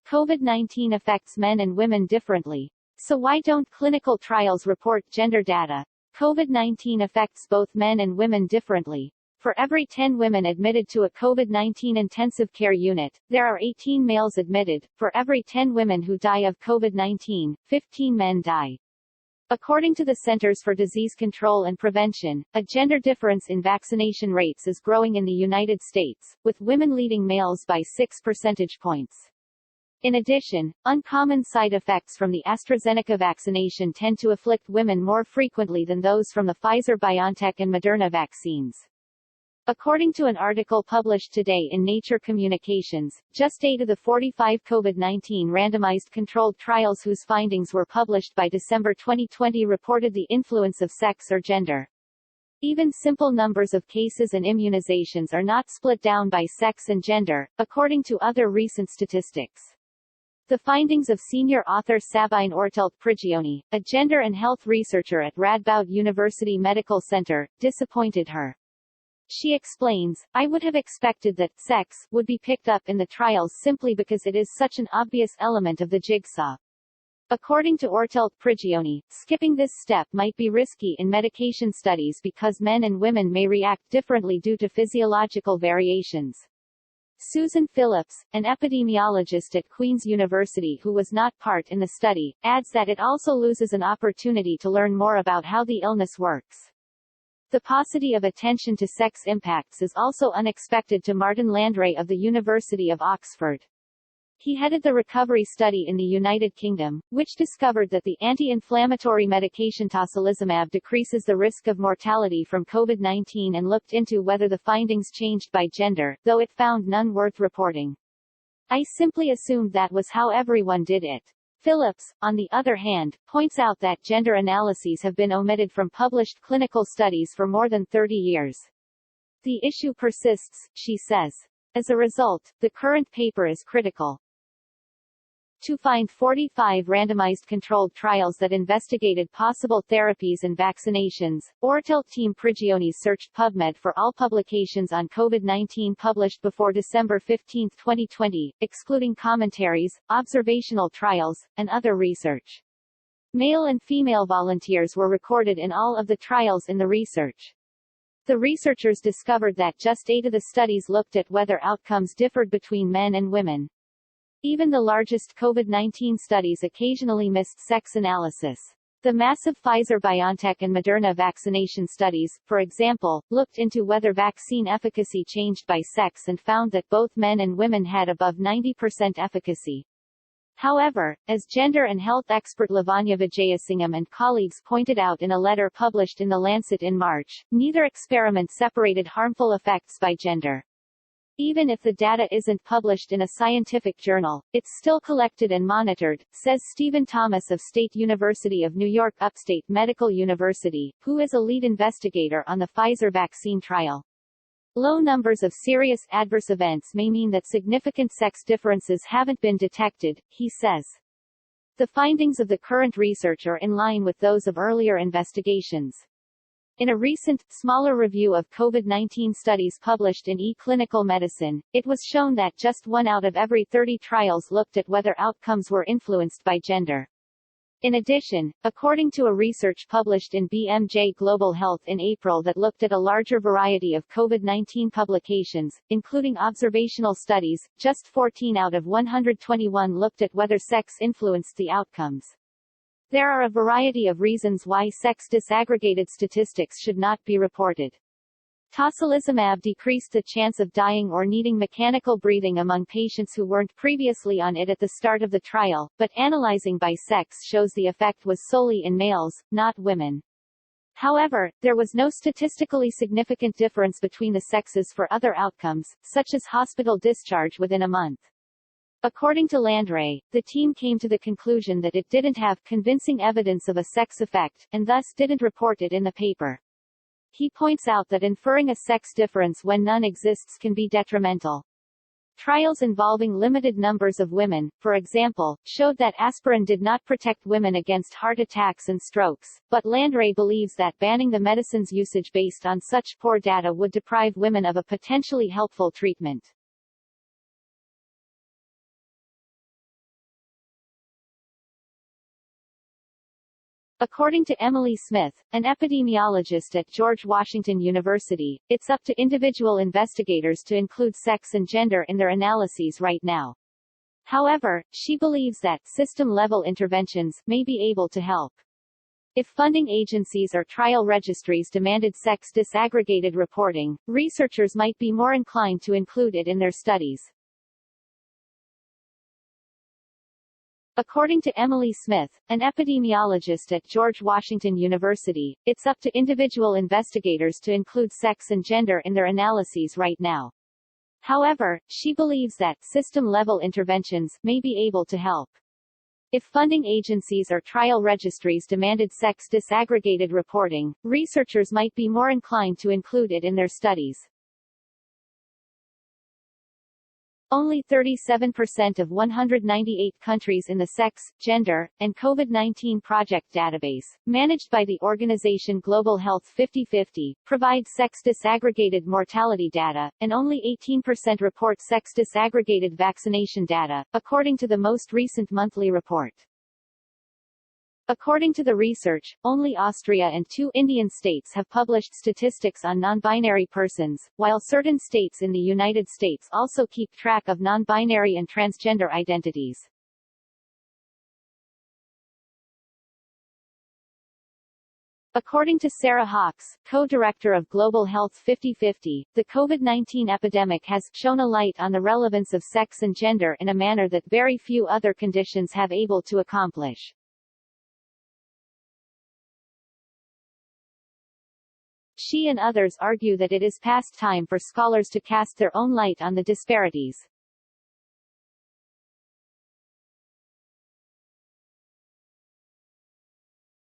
COVID-19 affects men and women differently. So why don't clinical trials report gender data? COVID-19 affects both men and women differently. For every 10 women admitted to a COVID-19 intensive care unit, there are 18 males admitted. For every 10 women who die of COVID-19, 15 men die. According to the Centers for Disease Control and Prevention, a gender difference in vaccination rates is growing in the United States, with women leading males by 6 percentage points. In addition, uncommon side effects from the AstraZeneca vaccination tend to afflict women more frequently than those from the Pfizer-BioNTech and Moderna vaccines. According to an article published today in Nature Communications, just 8 of the 45 COVID-19 randomized controlled trials whose findings were published by December 2020 reported the influence of sex or gender. Even simple numbers of cases and immunizations are not split down by sex and gender, according to other recent statistics. The findings of senior author Sabine Ortelt-Prigioni, a gender and health researcher at Radboud University Medical Center, disappointed her. She explains, "I would have expected that sex would be picked up in the trials simply because it is such an obvious element of the jigsaw." According to Ortelt-Prigioni, skipping this step might be risky in medication studies because men and women may react differently due to physiological variations. Susan Phillips, an epidemiologist at Queen's University who was not part in the study, adds that it also loses an opportunity to learn more about how the illness works. The paucity of attention to sex impacts is also unexpected to Martin Landray of the University of Oxford. He headed the recovery study in the United Kingdom, which discovered that the anti-inflammatory medication tocilizumab decreases the risk of mortality from COVID-19 and looked into whether the findings changed by gender, though it found none worth reporting. "I simply assumed that was how everyone did it." Phillips, on the other hand, points out that gender analyses have been omitted from published clinical studies for more than 30 years. The issue persists, she says. As a result, the current paper is critical. To find 45 randomized controlled trials that investigated possible therapies and vaccinations, Ortelt-Prigioni searched PubMed for all publications on COVID-19 published before December 15, 2020, excluding commentaries, observational trials, and other research. Male and female volunteers were recorded in all of the trials in the research. The researchers discovered that just 8 of the studies looked at whether outcomes differed between men and women. Even the largest COVID-19 studies occasionally missed sex analysis. The massive Pfizer-BioNTech and Moderna vaccination studies, for example, looked into whether vaccine efficacy changed by sex and found that both men and women had above 90% efficacy. However, as gender and health expert Lavanya Vijayasingham and colleagues pointed out in a letter published in The Lancet in March, neither experiment separated harmful effects by gender. Even if the data isn't published in a scientific journal, it's still collected and monitored, says Stephen Thomas of State University of New York Upstate Medical University, who is a lead investigator on the Pfizer vaccine trial. Low numbers of serious adverse events may mean that significant sex differences haven't been detected, he says. The findings of the current research are in line with those of earlier investigations. In a recent, smaller review of COVID-19 studies published in eClinical Medicine, it was shown that just 1 out of every 30 trials looked at whether outcomes were influenced by gender. In addition, according to a research published in BMJ Global Health in April that looked at a larger variety of COVID-19 publications, including observational studies, just 14 out of 121 looked at whether sex influenced the outcomes. There are a variety of reasons why sex disaggregated statistics should not be reported. Tocilizumab decreased the chance of dying or needing mechanical breathing among patients who weren't previously on it at the start of the trial, but analyzing by sex shows the effect was solely in males, not women. However, there was no statistically significant difference between the sexes for other outcomes, such as hospital discharge within a month. According to Landray, the team came to the conclusion that it didn't have convincing evidence of a sex effect, and thus didn't report it in the paper. He points out that inferring a sex difference when none exists can be detrimental. Trials involving limited numbers of women, for example, showed that aspirin did not protect women against heart attacks and strokes, but Landray believes that banning the medicine's usage based on such poor data would deprive women of a potentially helpful treatment. According to Emily Smith, an epidemiologist at George Washington University, it's up to individual investigators to include sex and gender in their analyses right now. However, she believes that system-level interventions may be able to help. If funding agencies or trial registries demanded sex disaggregated reporting, researchers might be more inclined to include it in their studies. According to Emily Smith, an epidemiologist at George Washington University, it's up to individual investigators to include sex and gender in their analyses right now. However, she believes that system-level interventions may be able to help. If funding agencies or trial registries demanded sex disaggregated reporting, researchers might be more inclined to include it in their studies. Only 37% of 198 countries in the Sex, Gender, and COVID-19 Project database, managed by the organization Global Health 50/50, provide sex disaggregated mortality data, and only 18% report sex disaggregated vaccination data, according to the most recent monthly report. According to the research, only Austria and 2 Indian states have published statistics on non-binary persons, while certain states in the United States also keep track of non-binary and transgender identities. According to Sarah Hawks, co-director of Global Health 50/50, the COVID-19 epidemic has shown a light on the relevance of sex and gender in a manner that very few other conditions have able to accomplish. She and others argue that it is past time for scholars to cast their own light on the disparities.